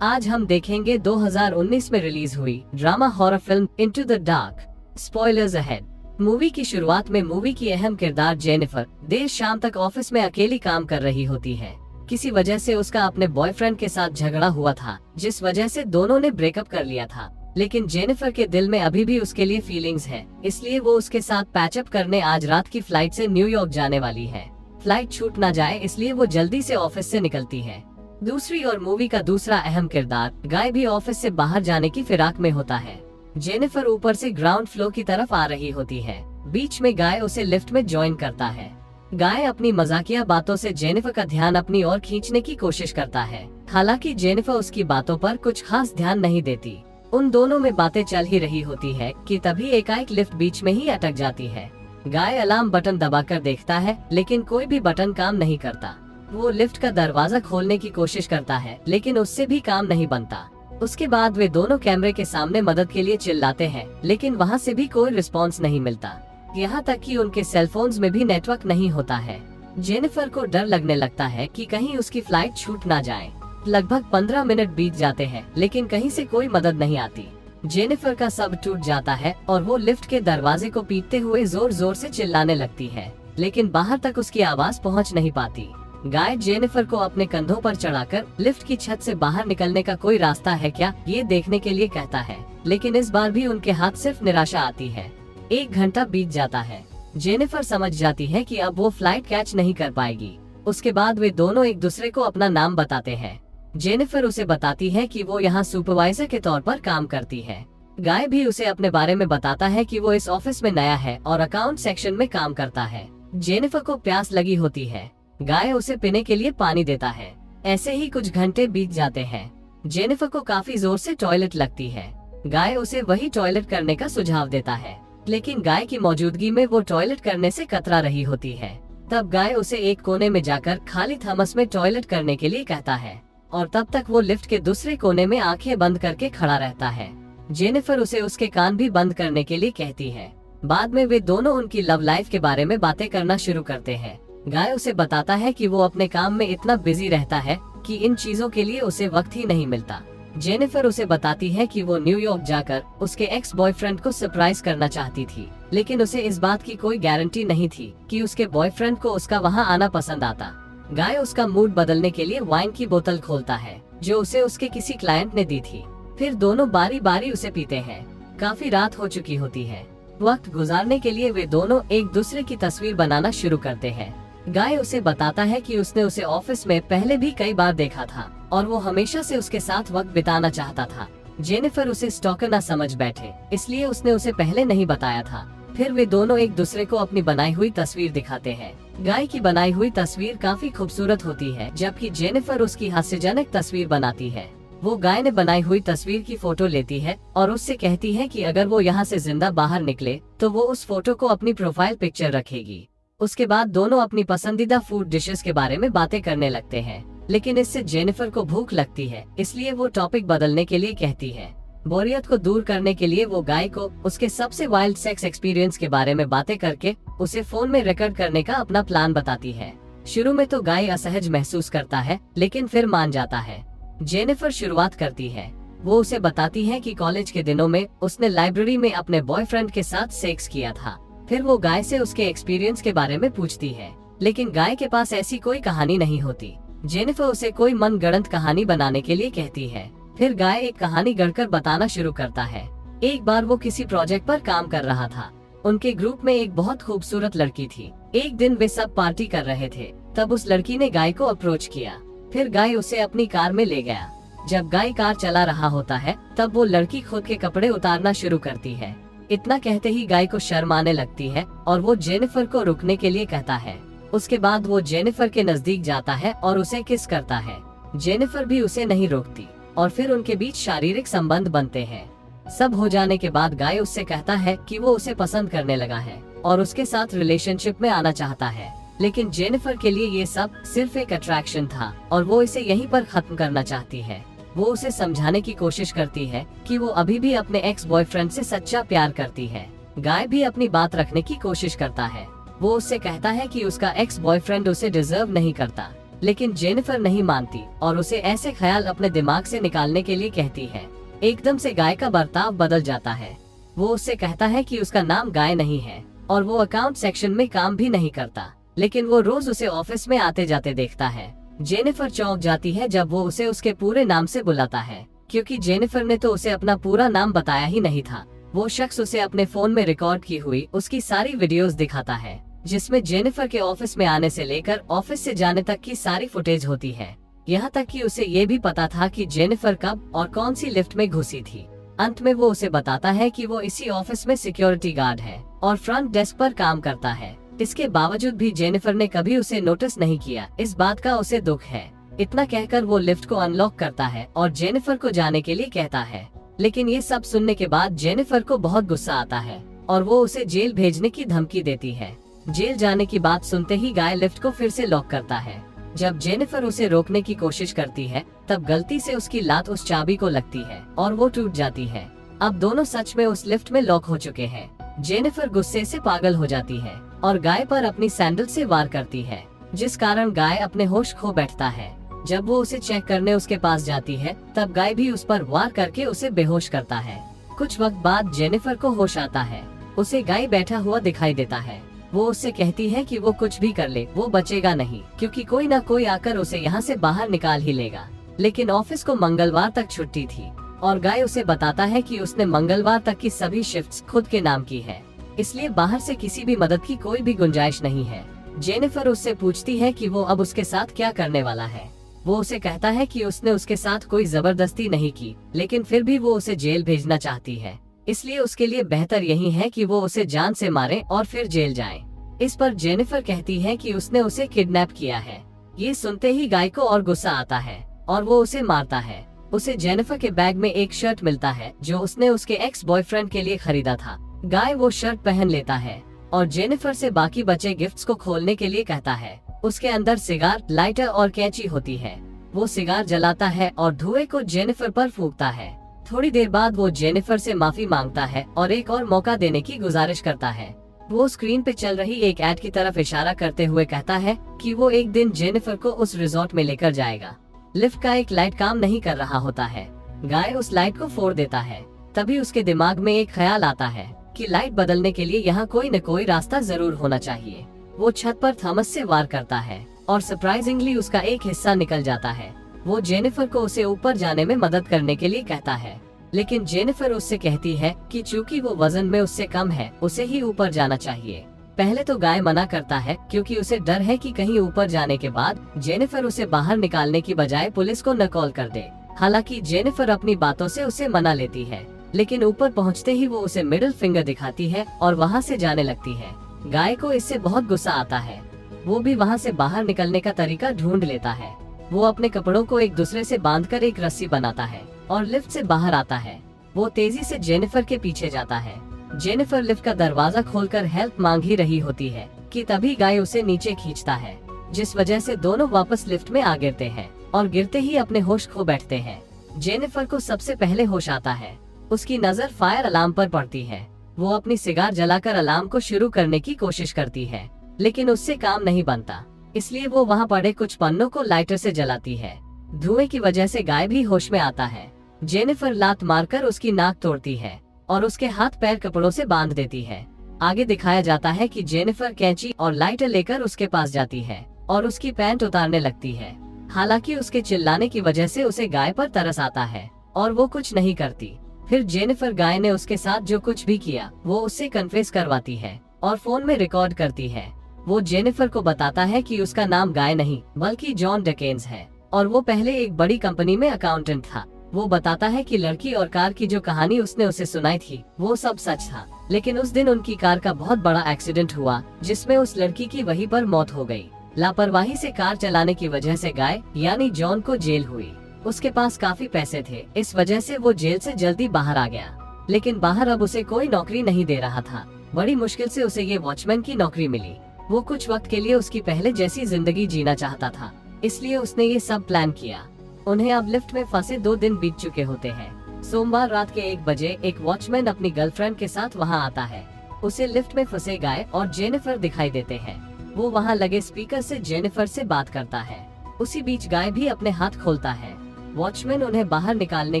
आज हम देखेंगे 2019 में रिलीज हुई drama horror film into the dark. Spoilers ahead. Movie की शुरुआत में मूवी की अहम किरदार जेनिफर देर शाम तक ऑफिस में अकेली काम कर रही होती है। किसी वजह से उसका अपने बॉयफ्रेंड के साथ झगड़ा हुआ था, जिस वजह से दोनों ने ब्रेकअप कर लिया था। लेकिन जेनिफर के दिल में अभी भी उसके लिए फीलिंग्स है, इसलिए वो उसके साथ पैचअप करने आज रात की फ्लाइट से न्यूयॉर्क जाने वाली है। फ्लाइट छूट ना जाए इसलिए वो जल्दी से ऑफिस से निकलती है। दूसरी ओर मूवी का दूसरा अहम किरदार गाय भी ऑफिस से बाहर जाने की फिराक में होता है। जेनिफर ऊपर से ग्राउंड फ्लोर की तरफ आ रही होती है। बीच में गाय उसे लिफ्ट में ज्वाइन करता है। गाय अपनी मजाकिया बातों से जेनिफर का ध्यान अपनी ओर खींचने की कोशिश करता है। हालांकि जेनिफर उसकी बातों पर कुछ खास ध्यान नहीं देती। उन दोनों में बातें चल ही रही होती है कि तभी एकाएक लिफ्ट बीच में ही अटक जाती है। गाय अलार्म बटन दबाकर देखता है, लेकिन कोई भी बटन काम नहीं करता। वो लिफ्ट का दरवाजा खोलने की कोशिश करता है, लेकिन उससे भी काम नहीं बनता। उसके बाद वे दोनों कैमरे के सामने मदद के लिए चिल्लाते हैं, लेकिन वहाँ से भी कोई रिस्पॉन्स नहीं मिलता। यहाँ तक कि उनके सेलफोन्स में भी नेटवर्क नहीं होता है। जेनिफर को डर लगने लगता है कि कहीं उसकी फ्लाइट छूट ना जाए। लगभग 15 मिनट बीत जाते हैं, लेकिन कहीं से कोई मदद नहीं आती। जेनिफर का सब टूट जाता है और वो लिफ्ट के दरवाजे को पीटते हुए जोर जोर से चिल्लाने लगती है, लेकिन बाहर तक उसकी आवाज पहुंच नहीं पाती। गाय जेनिफर को अपने कंधों पर चढ़ाकर लिफ्ट की छत से बाहर निकलने का कोई रास्ता है क्या, ये देखने के लिए कहता है, लेकिन इस बार भी उनके हाथ सिर्फ निराशा आती है। 1 घंटा बीत जाता है। जेनिफर समझ जाती है कि अब वो फ्लाइट कैच नहीं कर पाएगी। उसके बाद वे दोनों एक दूसरे को अपना नाम बताते हैं। जेनिफर उसे बताती है कि वो यहाँ सुपरवाइजर के तौर पर काम करती है। गाय भी उसे अपने बारे में बताता है कि वो इस ऑफिस में नया है और अकाउंट सेक्शन में काम करता है। जेनिफर को प्यास लगी होती है। गाय उसे पीने के लिए पानी देता है। ऐसे ही कुछ घंटे बीत जाते हैं। जेनिफर को काफी जोर से टॉयलेट लगती है। गाय उसे वही टॉयलेट करने का सुझाव देता है, लेकिन गाय की मौजूदगी में वो टॉयलेट करने से कतरा रही होती है। तब गाय उसे एक कोने में जाकर खाली थर्मस में टॉयलेट करने के लिए कहता है, और तब तक वो लिफ्ट के दूसरे कोने में आंखें बंद करके खड़ा रहता है। जेनिफर उसे उसके कान भी बंद करने के लिए कहती है। बाद में वे दोनों उनकी लव लाइफ के बारे में बातें करना शुरू करते हैं। गाय उसे बताता है कि वो अपने काम में इतना बिजी रहता है कि इन चीजों के लिए उसे वक्त ही नहीं मिलता। जेनिफर उसे बताती है कि वो न्यूयॉर्क जाकर उसके एक्स बॉयफ्रेंड को सरप्राइज करना चाहती थी, लेकिन उसे इस बात की कोई गारंटी नहीं थी कि उसके बॉयफ्रेंड को उसका वहाँ आना पसंद आता। गाय उसका मूड बदलने के लिए वाइन की बोतल खोलता है, जो उसे उसके किसी क्लाइंट ने दी थी। फिर दोनों बारी बारी उसे पीते हैं। काफी रात हो चुकी होती है। वक्त गुजारने के लिए वे दोनों एक दूसरे की तस्वीर बनाना शुरू करते हैं। गाय उसे बताता है कि उसने उसे ऑफिस में पहले भी कई बार देखा था और वो हमेशा से उसके साथ वक्त बिताना चाहता था। जेनिफर उसे स्टॉकर न समझ बैठे, इसलिए उसने उसे पहले नहीं बताया था। फिर वे दोनों एक दूसरे को अपनी बनाई हुई तस्वीर दिखाते हैं। गाय की बनाई हुई तस्वीर काफी खूबसूरत होती है, जबकि जेनिफर उसकी हास्यजनक तस्वीर बनाती है। वो गाय ने बनाई हुई तस्वीर की फोटो लेती है और उससे कहती है कि अगर वो यहाँ से जिंदा बाहर निकले तो वो उस फोटो को अपनी प्रोफाइल पिक्चर रखेगी। उसके बाद दोनों अपनी पसंदीदा फूड डिशेस के बारे में बातें करने लगते हैं, लेकिन इससे जेनिफर को भूख लगती है, इसलिए वो टॉपिक बदलने के लिए कहती है। बोरियत को दूर करने के लिए वो गाय को उसके सबसे वाइल्ड सेक्स एक्सपीरियंस के बारे में बातें करके उसे फोन में रिकॉर्ड करने का अपना प्लान बताती है। शुरू में तो गाय असहज महसूस करता है, लेकिन फिर मान जाता है। जेनिफर शुरुआत करती है। वो उसे बताती है कि कॉलेज के दिनों में उसने लाइब्रेरी में अपने बॉयफ्रेंड के साथ सेक्स किया था। फिर वो गाय से उसके एक्सपीरियंस के बारे में पूछती है, लेकिन गाय के पास ऐसी कोई कहानी नहीं होती। जेनिफर उसे कोई मनगढ़ंत कहानी बनाने के लिए कहती है। फिर गाय एक कहानी गढ़कर बताना शुरू करता है। एक बार वो किसी प्रोजेक्ट पर काम कर रहा था। उनके ग्रुप में एक बहुत खूबसूरत लड़की थी। एक दिन वे सब पार्टी कर रहे थे, तब उस लड़की ने गाय को अप्रोच किया। फिर गाय उसे अपनी कार में ले गया। जब गाय कार चला रहा होता है, तब वो लड़की खुद के कपड़े उतारना शुरू करती है। इतना कहते ही गाय को शर्म आने लगती है और वो जेनिफर को रुकने के लिए कहता है। उसके बाद वो जेनिफर के नजदीक जाता है और उसे किस करता है। जेनिफर भी उसे नहीं रोकती और फिर उनके बीच शारीरिक संबंध बनते हैं। सब हो जाने के बाद गाय उससे कहता है कि वो उसे पसंद करने लगा है और उसके साथ रिलेशनशिप में आना चाहता है, लेकिन जेनिफर के लिए ये सब सिर्फ एक अट्रैक्शन था और वो इसे यहीं पर खत्म करना चाहती है। वो उसे समझाने की कोशिश करती है कि वो अभी भी अपने एक्स बॉयफ्रेंड से सच्चा प्यार करती है। गाय भी अपनी बात रखने की कोशिश करता है। वो उससे कहता है कि उसका एक्स बॉयफ्रेंड उसे डिजर्व नहीं करता। लेकिन जेनिफर नहीं मानती और उसे ऐसे ख्याल अपने दिमाग से निकालने के लिए कहती है। एकदम से गाय का बर्ताव बदल जाता है। वो उससे कहता है कि उसका नाम गाय नहीं है और वो अकाउंट सेक्शन में काम भी नहीं करता, लेकिन वो रोज उसे ऑफिस में आते जाते देखता है। जेनिफर चौंक जाती है जब वो उसे उसके पूरे नाम से बुलाता है, क्योंकि जेनिफर ने तो उसे अपना पूरा नाम बताया ही नहीं था। वो शख्स उसे अपने फोन में रिकॉर्ड की हुई उसकी सारी वीडियोस दिखाता है, जिसमें जेनिफर के ऑफिस में आने से लेकर ऑफिस से जाने तक की सारी फुटेज होती है। यहाँ तक कि उसे ये भी पता था कि जेनिफर कब और कौन सी लिफ्ट में घुसी थी। अंत में वो उसे बताता है कि वो इसी ऑफिस में सिक्योरिटी गार्ड है और फ्रंट डेस्क पर काम करता है। इसके बावजूद भी जेनिफर ने कभी उसे नोटिस नहीं किया। इस बात का उसे दुख है। इतना कहकर वो लिफ्ट को अनलॉक करता है और जेनिफर को जाने के लिए कहता है। लेकिन ये सब सुनने के बाद जेनिफर को बहुत गुस्सा आता है और वो उसे जेल भेजने की धमकी देती है। जेल जाने की बात सुनते ही गाय लिफ्ट को फिर से लॉक करता है। जब जेनिफर उसे रोकने की कोशिश करती है, तब गलती से उसकी लात उस चाबी को लगती है और वो टूट जाती है। अब दोनों सच में उस लिफ्ट में लॉक हो चुके हैं। जेनिफर गुस्से से पागल हो जाती है और गाय पर अपनी सैंडल से वार करती है, जिस कारण गाय अपने होश खो बैठता है। जब वो उसे चेक करने उसके पास जाती है, तब गाय भी उस पर वार करके उसे बेहोश करता है। कुछ वक्त बाद जेनिफर को होश आता है। उसे गाय बैठा हुआ दिखाई देता है। वो उससे कहती है कि वो कुछ भी कर ले, वो बचेगा नहीं, क्योंकि कोई ना कोई आकर उसे यहाँ से बाहर निकाल ही लेगा। लेकिन ऑफिस को मंगलवार तक छुट्टी थी और गाय उसे बताता है कि उसने मंगलवार तक की सभी शिफ्ट्स खुद के नाम की है, इसलिए बाहर से किसी भी मदद की कोई भी गुंजाइश नहीं है। जेनिफर उससे पूछती है कि वो अब उसके साथ क्या करने वाला है। वो उसे कहता है कि उसने उसके साथ कोई जबरदस्ती नहीं की, लेकिन फिर भी वो उसे जेल भेजना चाहती है, इसलिए उसके लिए बेहतर यही है कि वो उसे जान से मारे और फिर जेल जाए। इस पर जेनिफर कहती है कि उसने उसे किडनैप किया है। ये सुनते ही गाय को और गुस्सा आता है और वो उसे मारता है। उसे जेनिफर के बैग में एक शर्ट मिलता है जो उसने उसके एक्स बॉयफ्रेंड के लिए खरीदा था। गाय वो शर्ट पहन लेता है और जेनिफर से बाकी बचे गिफ्ट्स को खोलने के लिए कहता है। उसके अंदर सिगार, लाइटर और कैंची होती है। वो सिगार जलाता है और धुएं को जेनिफर पर फूंकता है। थोड़ी देर बाद वो जेनिफर से माफी मांगता है और एक और मौका देने की गुजारिश करता है। वो स्क्रीन पे चल रही एक ऐड की तरफ इशारा करते हुए कहता है कि वो एक दिन जेनिफर को उस रिजॉर्ट में लेकर जाएगा। लिफ्ट का एक लाइट काम नहीं कर रहा होता है। गाय उस लाइट को फोड़ देता है। तभी उसके दिमाग में एक ख्याल आता है कि लाइट बदलने के लिए यहाँ कोई न कोई रास्ता जरूर होना चाहिए। वो छत पर थॉमस से वार करता है और सरप्राइजिंगली उसका एक हिस्सा निकल जाता है। वो जेनिफर को उसे ऊपर जाने में मदद करने के लिए कहता है, लेकिन जेनिफर उससे कहती है कि चूंकि वो वजन में उससे कम है, उसे ही ऊपर जाना चाहिए। पहले तो गाय मना करता है, क्योंकि उसे डर है कि कहीं ऊपर जाने के बाद जेनिफर उसे बाहर निकालने की बजाय पुलिस को न कॉल कर दे। हालांकि जेनिफर अपनी बातों से उसे मना लेती है, लेकिन ऊपर पहुंचते ही वो उसे मिडिल फिंगर दिखाती है और वहां से जाने लगती है। गाय को इससे बहुत गुस्सा आता है। वो भी वहां से बाहर निकलने का तरीका ढूंढ लेता है। वो अपने कपड़ों को एक दूसरे से बांधकर एक रस्सी बनाता है और लिफ्ट से बाहर आता है। वो तेजी से जेनिफर के पीछे जाता है। जेनिफर लिफ्ट का दरवाजा खोलकर हेल्प मांग ही रही होती है कि तभी गाय उसे नीचे खींचता है, जिस वजह से दोनों वापस लिफ्ट में आ गिरते हैं और गिरते ही अपने होश खो बैठते हैं। जेनिफर को सबसे पहले होश आता है। उसकी नजर फायर अलार्म पर पड़ती है। वो अपनी सिगार जलाकर अलार्म को शुरू करने की कोशिश करती है, लेकिन उससे काम नहीं बनता, इसलिए वो वहाँ पड़े कुछ पन्नों को लाइटर से जलाती है। धुएं की वजह से गाय भी होश में आता है। जेनिफर लात मारकर उसकी नाक तोड़ती है और उसके हाथ पैर कपड़ों से बांध देती है। आगे दिखाया जाता है कि जेनिफर कैंची और लाइटर लेकर उसके पास जाती है और उसकी पैंट उतारने लगती है। हालांकि उसके चिल्लाने की वजह से उसे गाय पर तरस आता है और वो कुछ नहीं करती। फिर जेनिफर गाय ने उसके साथ जो कुछ भी किया वो उससे कन्फेस करवाती है और फोन में रिकॉर्ड करती है। वो जेनिफर को बताता है कि उसका नाम गाय नहीं बल्कि जॉन डकेन्स है और वो पहले एक बड़ी कंपनी में अकाउंटेंट था। वो बताता है कि लड़की और कार की जो कहानी उसने उसे सुनाई थी वो सब सच था, लेकिन उस दिन उनकी कार का बहुत बड़ा एक्सीडेंट हुआ जिसमें उस लड़की की वहीं पर मौत हो गई। लापरवाही से कार चलाने की वजह से गाय यानी जॉन को जेल हुई। उसके पास काफी पैसे थे, इस वजह से वो जेल से जल्दी बाहर आ गया, लेकिन बाहर अब उसे कोई नौकरी नहीं दे रहा था। बड़ी मुश्किल से उसे ये वॉचमैन की नौकरी मिली। वो कुछ वक्त के लिए उसकी पहले जैसी जिंदगी जीना चाहता था, इसलिए उसने ये सब प्लान किया। उन्हें अब लिफ्ट में फंसे 2 दिन बीत चुके होते हैं। सोमवार रात के 1 बजे एक वॉचमैन अपनी गर्लफ्रेंड के साथ वहाँ आता है। उसे लिफ्ट में फंसे गाय और जेनिफर दिखाई देते हैं। वो वहाँ लगे स्पीकर से जेनिफर से बात करता है। उसी बीच गाय भी अपने हाथ खोलता है। वॉचमैन उन्हें बाहर निकालने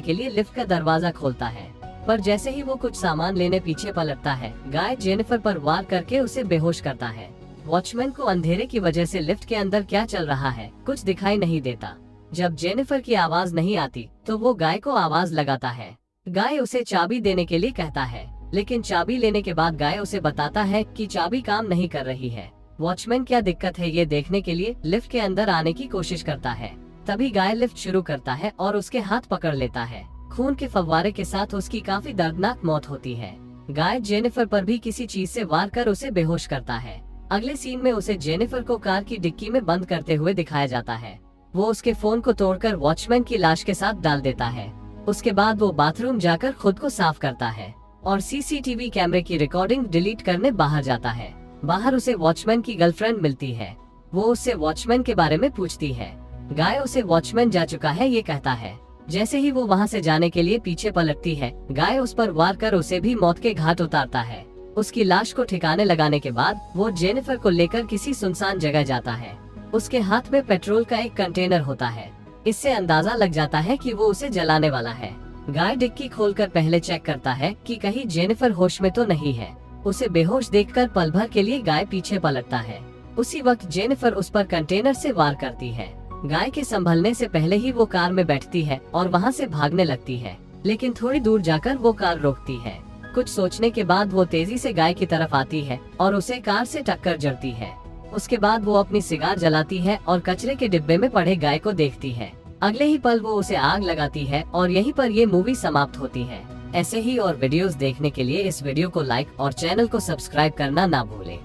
के लिए लिफ्ट का दरवाजा खोलता है, पर जैसे ही वो कुछ सामान लेने पीछे पलटता है, गाय जेनिफर पर वार करके उसे बेहोश करता है। वॉचमैन को अंधेरे की वजह से लिफ्ट के अंदर क्या चल रहा है कुछ दिखाई नहीं देता। जब जेनिफर की आवाज नहीं आती तो वो गाय को आवाज लगाता है। गाय उसे चाबी देने के लिए कहता है, लेकिन चाबी लेने के बाद गाय उसे बताता है कि चाबी काम नहीं कर रही है। वॉचमैन क्या दिक्कत है ये देखने के लिए लिफ्ट के अंदर आने की कोशिश करता है। तभी गाय लिफ्ट शुरू करता है और उसके हाथ पकड़ लेता है। खून के फव्वारे के साथ उसकी काफी दर्दनाक मौत होती है। गाय जेनिफर पर भी किसी चीज से वार कर उसे बेहोश करता है। अगले सीन में उसे जेनिफर को कार की डिक्की में बंद करते हुए दिखाया जाता है। वो उसके फोन को तोड़कर वॉचमैन की लाश के साथ डाल देता है। उसके बाद वो बाथरूम जाकर खुद को साफ करता है और सीसीटीवी कैमरे की रिकॉर्डिंग डिलीट करने बाहर जाता है। बाहर उसे वॉचमैन की गर्लफ्रेंड मिलती है। वो उससे वॉचमैन के बारे में पूछती है। गाय उसे वॉचमैन जा चुका है ये कहता है। जैसे ही वो वहाँ से जाने के लिए पीछे पलटती है, गाय उस पर वार कर उसे भी मौत के घाट उतारता है। उसकी लाश को ठिकाने लगाने के बाद वो जेनिफर को लेकर किसी सुनसान जगह जाता है। उसके हाथ में पेट्रोल का एक कंटेनर होता है। इससे अंदाजा लग जाता है कि वो उसे जलाने वाला है। गाय डिक्की खोलकर पहले चेक करता है कि कहीं जेनिफर होश में तो नहीं है। उसे बेहोश देखकर पल भर के लिए गाय पीछे पलटता है। उसी वक्त जेनिफर उस पर कंटेनर से वार करती है। गाय के संभलने से पहले ही वो कार में बैठती है और वहाँ से भागने लगती है, लेकिन थोड़ी दूर जाकर वो कार रोकती है। कुछ सोचने के बाद वो तेजी से गाय की तरफ आती है और उसे कार से टक्कर जड़ती है। उसके बाद वो अपनी सिगार जलाती है और कचरे के डिब्बे में पड़े गाय को देखती है। अगले ही पल वो उसे आग लगाती है और यहीं पर ये मूवी समाप्त होती है। ऐसे ही और वीडियोस देखने के लिए इस वीडियो को लाइक और चैनल को सब्सक्राइब करना ना भूलें।